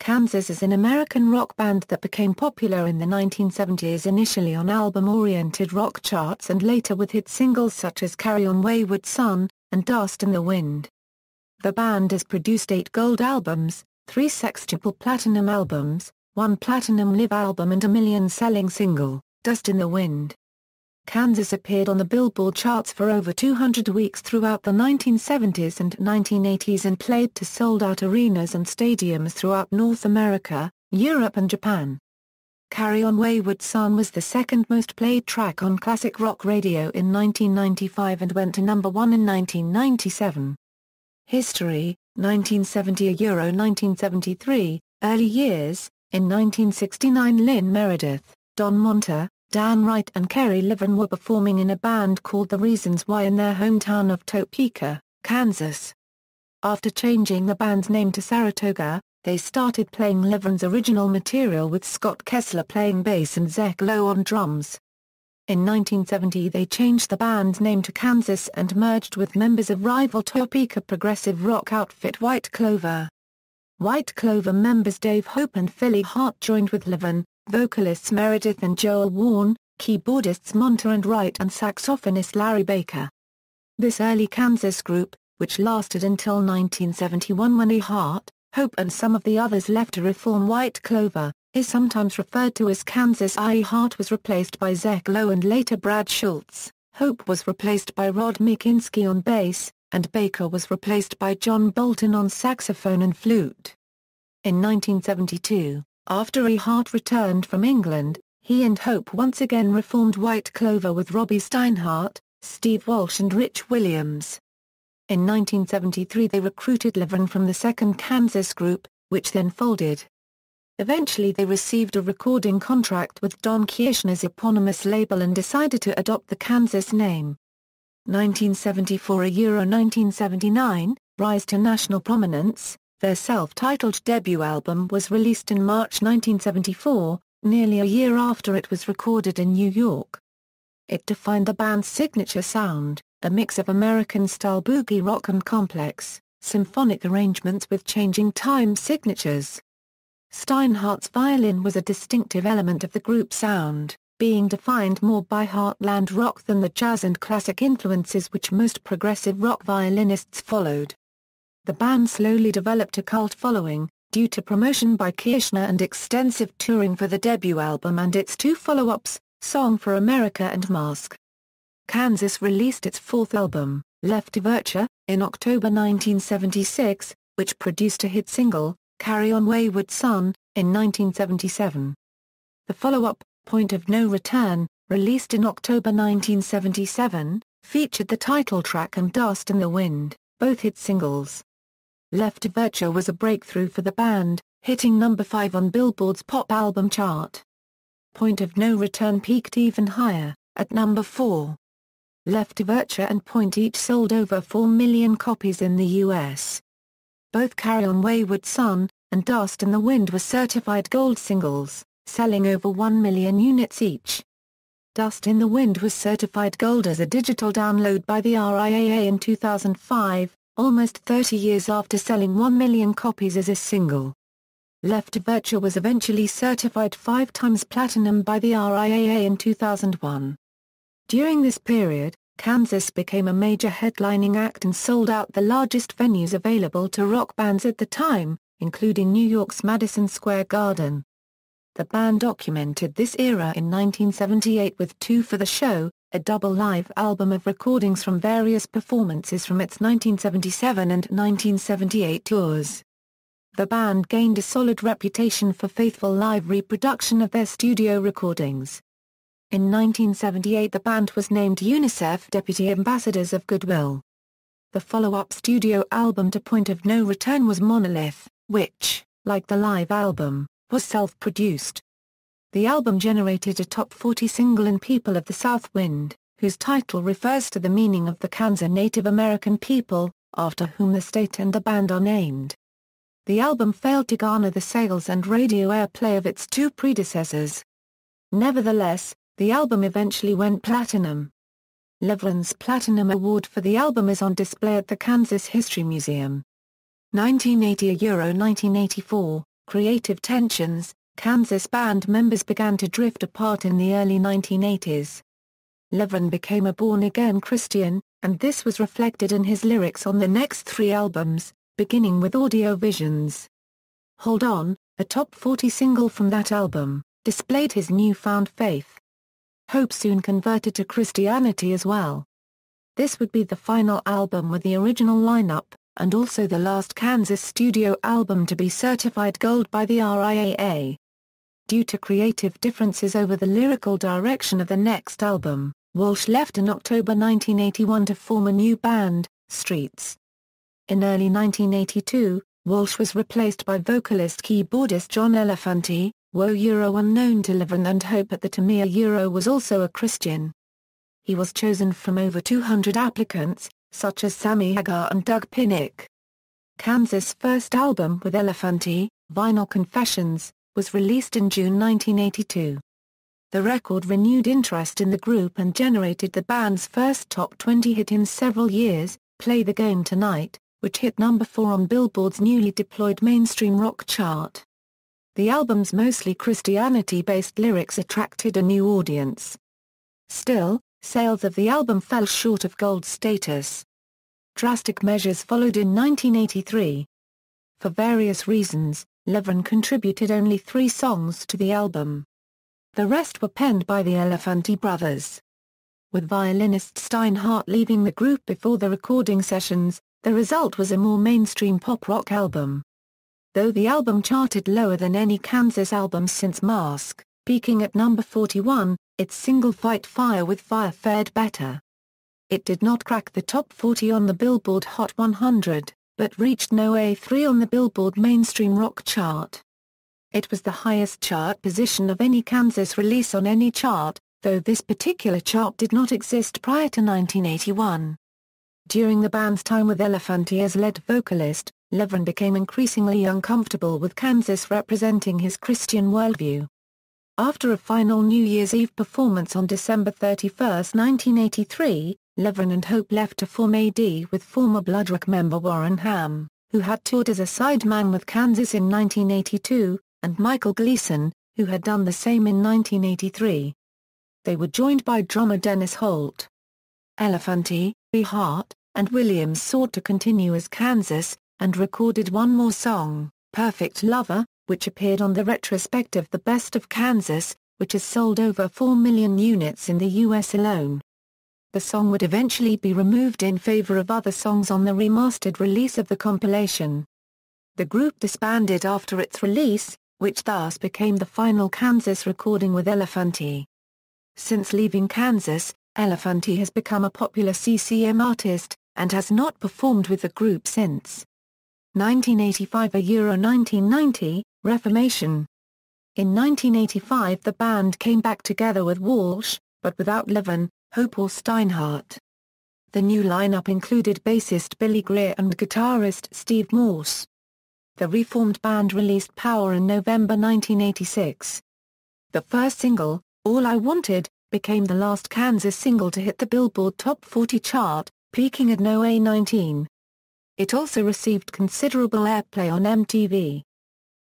Kansas is an American rock band that became popular in the 1970s, initially on album-oriented rock charts and later with hit singles such as Carry On Wayward Son and Dust in the Wind. The band has produced 8 gold albums, 3 sextuple-platinum albums, 1 platinum live album and a million-selling single, Dust in the Wind. Kansas appeared on the Billboard charts for over 200 weeks throughout the 1970s and 1980s and played to sold-out arenas and stadiums throughout North America, Europe and Japan. Carry On Wayward Son was the second most played track on classic rock radio in 1995 and went to number 1 in 1997. History, 1970–1973, early years, in 1969 Lynn Meredith, Don Monta, Dan Wright and Kerry Livin were performing in a band called The Reasons Why in their hometown of Topeka, Kansas. After changing the band's name to Saratoga, they started playing Livin's original material with Scott Kessler playing bass and Zach Lowe on drums. In 1970 they changed the band's name to Kansas and merged with members of rival Topeka progressive rock outfit White Clover. White Clover members Dave Hope and Philly Hart joined with Livin, vocalists Meredith and Joel Warne, keyboardists Monta and Wright and saxophonist Larry Baker. This early Kansas group, which lasted until 1971 when Hart, Hope and some of the others left to reform White Clover, is sometimes referred to as Kansas. Hart was replaced by Zach Lowe and later Brad Schultz, Hope was replaced by Rod Mikinski on bass, and Baker was replaced by John Bolton on saxophone and flute. In 1972, after Hart returned from England, he and Hope once again reformed White Clover with Robbie Steinhardt, Steve Walsh and Rich Williams. In 1973 they recruited Livin from the second Kansas group, which then folded. Eventually they received a recording contract with Don Kirshner's eponymous label and decided to adopt the Kansas name. 1974–1979, Rise to National Prominence, their self-titled debut album was released in March 1974, nearly a year after it was recorded in New York. It defined the band's signature sound, a mix of American-style boogie rock and complex, symphonic arrangements with changing time signatures. Steinhardt's violin was a distinctive element of the group's sound, being defined more by heartland rock than the jazz and classic influences which most progressive rock violinists followed. The band slowly developed a cult following, due to promotion by Kirshner and extensive touring for the debut album and its 2 follow-ups, Song for America and Mask. Kansas released its 4th album, Leftoverture, in October 1976, which produced a hit single, Carry On Wayward Son, in 1977. The follow-up, Point of No Return, released in October 1977, featured the title track and Dust in the Wind, both hit singles. Leftoverture was a breakthrough for the band, hitting number 5 on Billboard's pop album chart. Point of No Return peaked even higher, at number 4. Leftoverture and Point each sold over 4 million copies in the U.S. Both Carry On Wayward Son and Dust in the Wind were certified gold singles, selling over 1 million units each. Dust in the Wind was certified gold as a digital download by the RIAA in 2005, almost 30 years after selling 1 million copies as a single. Leftoverture was eventually certified 5 times platinum by the RIAA in 2001. During this period, Kansas became a major headlining act and sold out the largest venues available to rock bands at the time, including New York's Madison Square Garden. The band documented this era in 1978 with 2 for the Show, a double live album of recordings from various performances from its 1977 and 1978 tours. The band gained a solid reputation for faithful live reproduction of their studio recordings. In 1978 the band was named UNICEF Deputy Ambassadors of Goodwill. The follow-up studio album to Point of No Return was Monolith, which, like the live album, was self-produced. The album generated a top 40 single in People of the South Wind, whose title refers to the meaning of the Kansa Native American people, after whom the state and the band are named. The album failed to garner the sales and radio airplay of its 2 predecessors. Nevertheless, the album eventually went platinum. Levin's Platinum Award for the album is on display at the Kansas History Museum. 1980–1984, creative tensions, Kansas band members began to drift apart in the early 1980s. Levin became a born-again Christian, and this was reflected in his lyrics on the next 3 albums, beginning with Audio Visions. Hold On, a top 40 single from that album, displayed his newfound faith. Hope soon converted to Christianity as well. This would be the final album with the original lineup, and also the last Kansas studio album to be certified gold by the RIAA. Due to creative differences over the lyrical direction of the next album, Walsh left in October 1981 to form a new band, Streets. In early 1982, Walsh was replaced by vocalist-keyboardist John Elefanti, unknown to Levin and Hope at the time. Was also a Christian. He was chosen from over 200 applicants, such as Sammy Hagar and Doug Pinnick. Kansas' first album with Elefanti, Vinyl Confessions, was released in June 1982. The record renewed interest in the group and generated the band's first top 20 hit in several years, Play the Game Tonight, which hit number 4 on Billboard's newly deployed mainstream rock chart. The album's mostly Christianity-based lyrics attracted a new audience. Still, sales of the album fell short of gold status. Drastic measures followed in 1983. For various reasons, Levin contributed only 3 songs to the album. The rest were penned by the Elefanti brothers. With violinist Steinhardt leaving the group before the recording sessions, the result was a more mainstream pop-rock album. Though the album charted lower than any Kansas album since Mask, peaking at number 41, its single Fight Fire with Fire fared better. It did not crack the top 40 on the Billboard Hot 100, but reached no A3 on the Billboard mainstream rock chart. It was the highest chart position of any Kansas release on any chart, though this particular chart did not exist prior to 1981. During the band's time with Elefanti as lead vocalist, Levin became increasingly uncomfortable with Kansas representing his Christian worldview. After a final New Year's Eve performance on December 31, 1983, Levin and Hope left to form AD with former Bloodrock member Warren Ham, who had toured as a sideman with Kansas in 1982, and Michael Gleason, who had done the same in 1983. They were joined by drummer Dennis Holt. Elefanti, Hart, and Williams sought to continue as Kansas, and recorded one more song, Perfect Lover, which appeared on the retrospective The Best of Kansas, which has sold over 4 million units in the U.S. alone. The song would eventually be removed in favor of other songs on the remastered release of the compilation. The group disbanded after its release, which thus became the final Kansas recording with Elefanti. Since leaving Kansas, Elefanti has become a popular CCM artist, and has not performed with the group since. 1985 1990, Reformation. In 1985 the band came back together with Walsh, but without Levin, Hope or Steinhardt. The new lineup included bassist Billy Greer and guitarist Steve Morse. The reformed band released Power in November 1986. The first single, All I Wanted, became the last Kansas single to hit the Billboard Top 40 chart, peaking at no A19. It also received considerable airplay on MTV.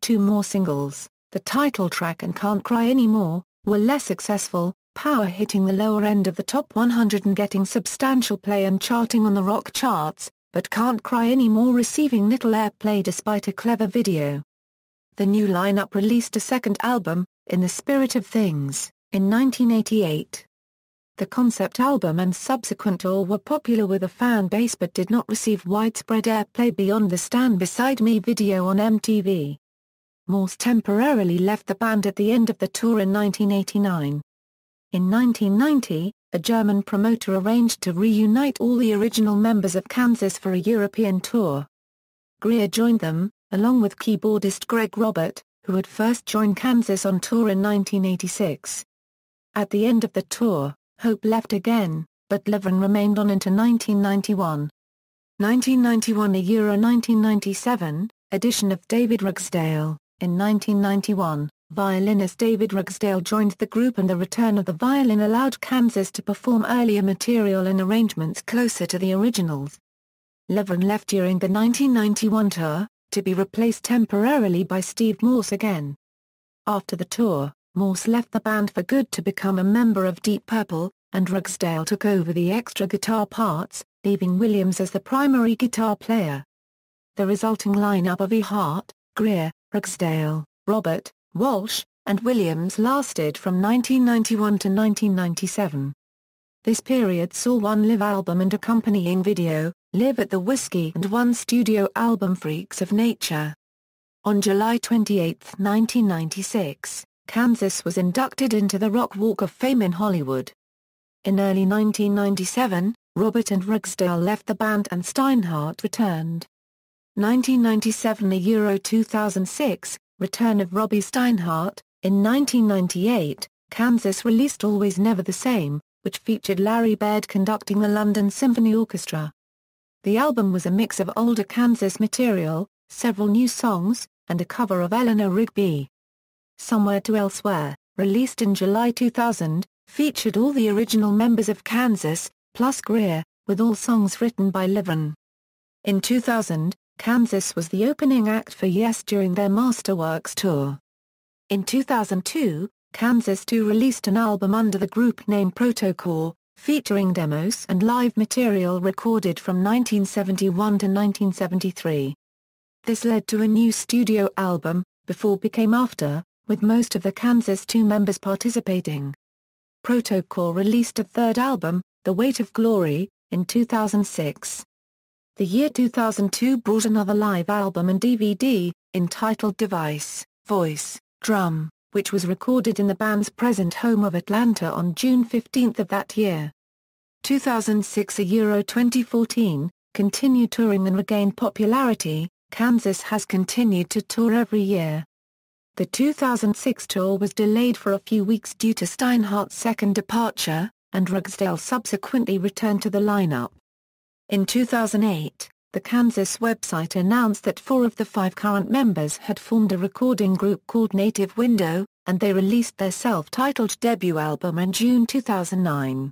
2 more singles, the title track and Can't Cry Anymore, were less successful, Power hitting the lower end of the top 100 and getting substantial play and charting on the rock charts, but Can't Cry Anymore receiving little airplay despite a clever video. The new lineup released a second album, In the Spirit of Things, in 1988. The concept album and subsequent tour were popular with a fan base but did not receive widespread airplay beyond the Stand Beside Me video on MTV. Morse temporarily left the band at the end of the tour in 1989. In 1990, a German promoter arranged to reunite all the original members of Kansas for a European tour. Greer joined them, along with keyboardist Greg Robert, who had first joined Kansas on tour in 1986. At the end of the tour, Hope left again, but Levin remained on into 1991. 1991 1997, edition of David Ragsdale. In 1991, violinist David Ragsdale joined the group and the return of the violin allowed Kansas to perform earlier material in arrangements closer to the originals. Levin left during the 1991 tour, to be replaced temporarily by Steve Morse again. After the tour, Morse left the band for good to become a member of Deep Purple, and Ragsdale took over the extra guitar parts, leaving Williams as the primary guitar player. The resulting lineup of E. Hart, Greer, Ragsdale, Robert, Walsh, and Williams lasted from 1991 to 1997. This period saw one live album and accompanying video, Live at the Whiskey, and one studio album, Freaks of Nature. On July 28, 1996, Kansas was inducted into the Rock Walk of Fame in Hollywood. In early 1997, Robert and Ragsdale left the band and Steinhardt returned. 1997 – 2006, return of Robbie Steinhardt. In 1998, Kansas released Always Never the Same, which featured Larry Baird conducting the London Symphony Orchestra. The album was a mix of older Kansas material, several new songs, and a cover of Eleanor Rigby. Somewhere to Elsewhere, released in July 2000, featured all the original members of Kansas, plus Greer, with all songs written by Levin. In 2000, Kansas was the opening act for Yes during their Masterworks tour. In 2002, Kansas too released an album under the group name Protocol, featuring demos and live material recorded from 1971 to 1973. This led to a new studio album, Before Became After, with most of the Kansas 2 members participating. Protocol released a third album, The Weight of Glory, in 2006. The year 2002 brought another live album and DVD, entitled Device, Voice, Drum, which was recorded in the band's present home of Atlanta on June 15 of that year. 2006 – 2014, continued touring and regained popularity. Kansas has continued to tour every year. The 2006 tour was delayed for a few weeks due to Steinhardt's second departure, and Ragsdale subsequently returned to the lineup. In 2008, the Kansas website announced that 4 of the 5 current members had formed a recording group called Native Window, and they released their self-titled debut album in June 2009.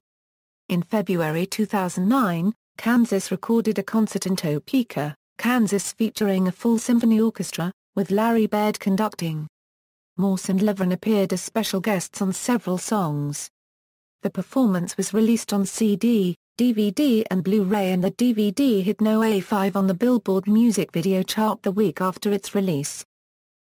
In February 2009, Kansas recorded a concert in Topeka, Kansas featuring a full symphony orchestra, with Larry Baird conducting. Morse and Levin appeared as special guests on several songs. The performance was released on CD, DVD and Blu-ray, and the DVD hit no. 5 on the Billboard music video chart the week after its release.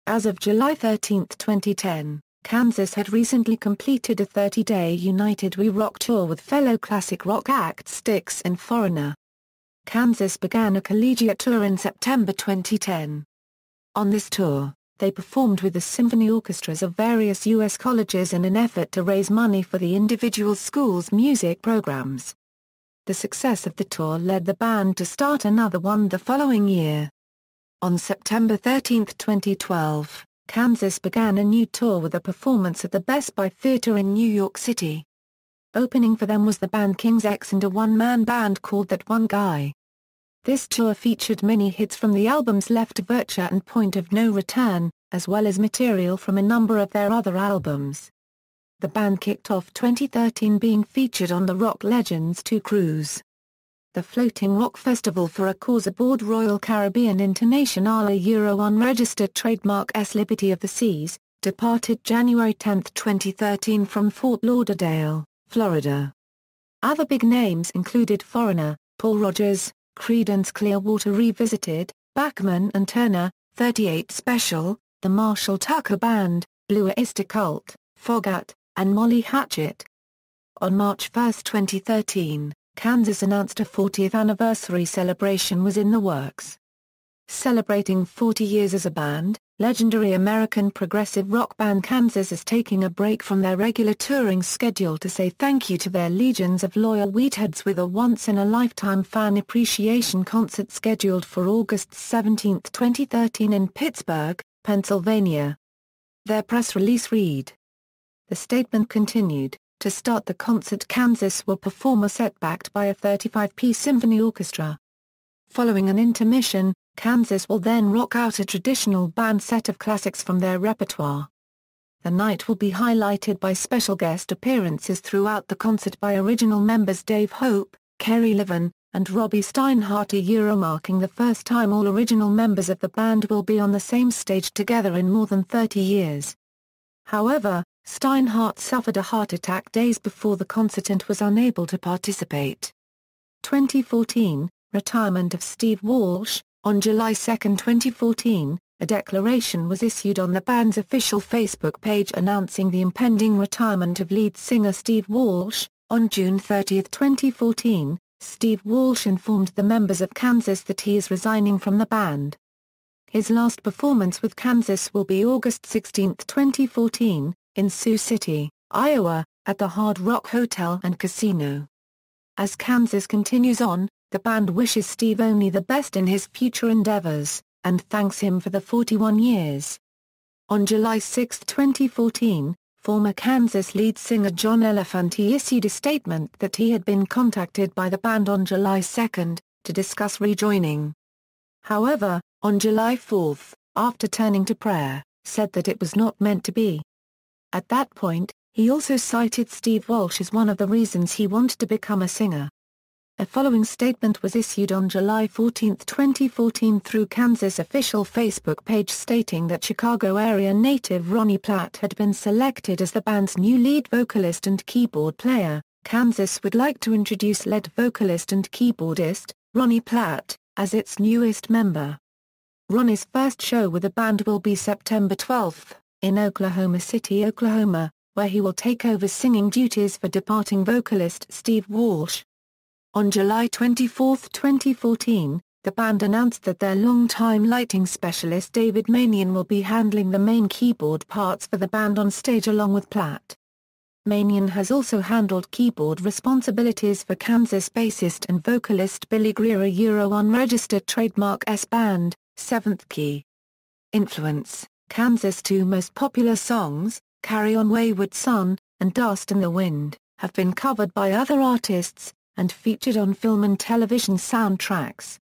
As of July 13, 2010, Kansas had recently completed a 30-day United We Rock tour with fellow classic rock acts Styx and Foreigner. Kansas began a collegiate tour in September 2010. On this tour, they performed with the symphony orchestras of various U.S. colleges in an effort to raise money for the individual schools' music programs. The success of the tour led the band to start another one the following year. On September 13, 2012, Kansas began a new tour with a performance at the Best Buy Theater in New York City. Opening for them was the band King's X and a one-man band called That One Guy. This tour featured many hits from the albums Leftoverture and Point of No Return, as well as material from a number of their other albums. The band kicked off 2013 being featured on the Rock Legends 2 cruise. The floating rock festival for a cause aboard Royal Caribbean International unregistered trademark S Liberty of the Seas, departed January 10, 2013 from Fort Lauderdale, Florida. Other big names included Foreigner, Paul Rodgers, Creedence Clearwater Revisited, Bachman and Turner, 38 Special, the Marshall Tucker Band, Blue Oyster Cult, Fogat, and Molly Hatchet. On March 1, 2013, Kansas announced a 40th anniversary celebration was in the works. Celebrating 40 years as a band, legendary American progressive rock band Kansas is taking a break from their regular touring schedule to say thank you to their legions of loyal Wheatheads with a once-in-a-lifetime fan appreciation concert scheduled for August 17, 2013 in Pittsburgh, Pennsylvania. Their press release read. The statement continued, to start the concert Kansas will perform a set backed by a 35-piece symphony orchestra. Following an intermission, Kansas will then rock out a traditional band set of classics from their repertoire. The night will be highlighted by special guest appearances throughout the concert by original members Dave Hope, Kerry Levin, and Robbie Steinhardt, marking the first time all original members of the band will be on the same stage together in more than 30 years. However, Steinhardt suffered a heart attack days before the concert and was unable to participate. 2014, retirement of Steve Walsh. On July 2, 2014, a declaration was issued on the band's official Facebook page announcing the impending retirement of lead singer Steve Walsh. On June 30, 2014, Steve Walsh informed the members of Kansas that he is resigning from the band. His last performance with Kansas will be August 16, 2014, in Sioux City, Iowa, at the Hard Rock Hotel and Casino. As Kansas continues on, the band wishes Steve only the best in his future endeavors, and thanks him for the 41 years. On July 6, 2014, former Kansas lead singer John Elefanti issued a statement that he had been contacted by the band on July 2, to discuss rejoining. However, on July 4, after turning to prayer, said that it was not meant to be. At that point, he also cited Steve Walsh as one of the reasons he wanted to become a singer. A following statement was issued on July 14, 2014 through Kansas' official Facebook page stating that Chicago-area native Ronnie Platt had been selected as the band's new lead vocalist and keyboard player. Kansas would like to introduce lead vocalist and keyboardist, Ronnie Platt, as its newest member. Ronnie's first show with the band will be September 12, in Oklahoma City, Oklahoma, where he will take over singing duties for departing vocalist Steve Walsh. On July 24, 2014, the band announced that their longtime lighting specialist David Manion will be handling the main keyboard parts for the band on stage along with Platt. Manion has also handled keyboard responsibilities for Kansas bassist and vocalist Billy Greer, unregistered trademark S-band, 7th Key. Influence: Kansas' two most popular songs, Carry On Wayward Son, and Dust in the Wind, have been covered by other artists, and featured on film and television soundtracks.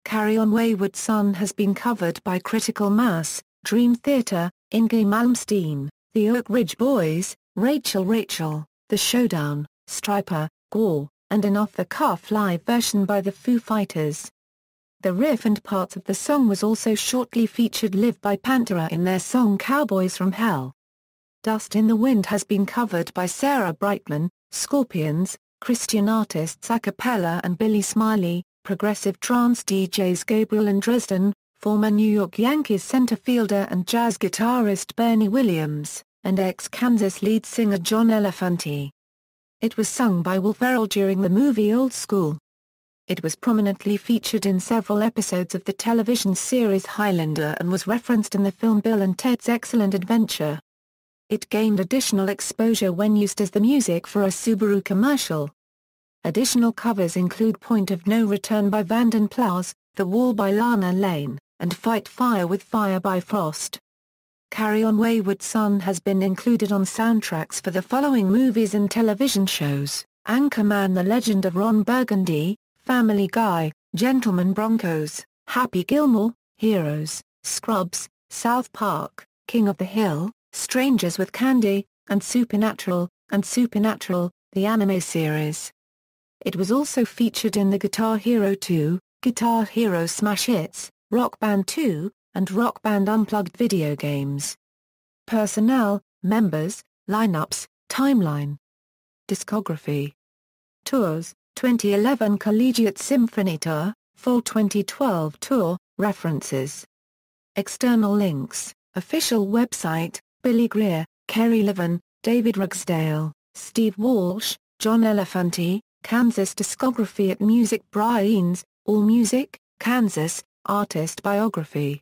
Carry On Wayward Son has been covered by Critical Mass, Dream Theater, Inge Malmsteen, The Oak Ridge Boys, Rachel, The Showdown, Stryper, Gore, and an off-the-cuff live version by the Foo Fighters. The riff and parts of the song was also shortly featured live by Pantera in their song Cowboys from Hell. Dust in the Wind has been covered by Sarah Brightman, Scorpions, Christian artists a cappella and Billy Smiley, progressive trance DJs Gabriel and Dresden, former New York Yankees center fielder and jazz guitarist Bernie Williams, and ex-Kansas lead singer John Elefanti. It was sung by Will Ferrell during the movie Old School. It was prominently featured in several episodes of the television series Highlander and was referenced in the film Bill and Ted's Excellent Adventure. It gained additional exposure when used as the music for a Subaru commercial. Additional covers include Point of No Return by Vanden Plas, The Wall by Lana Lane, and Fight Fire with Fire by Frost. Carry On Wayward Son has been included on soundtracks for the following movies and television shows: Anchorman: The Legend of Ron Burgundy, Family Guy, Gentlemen Broncos, Happy Gilmore, Heroes, Scrubs, South Park, King of the Hill, Strangers with Candy, and Supernatural, the anime series. It was also featured in the Guitar Hero 2, Guitar Hero Smash Hits, Rock Band 2, and Rock Band Unplugged video games. Personnel, members, lineups, timeline. Discography. Tours: 2011 Collegiate Symphony Tour, Fall 2012 Tour. References. External links: official website, Billy Greer, Kerry Levin, David Ragsdale, Steve Walsh, John Elefanti, Kansas discography at Music Brains, AllMusic, Kansas, artist biography.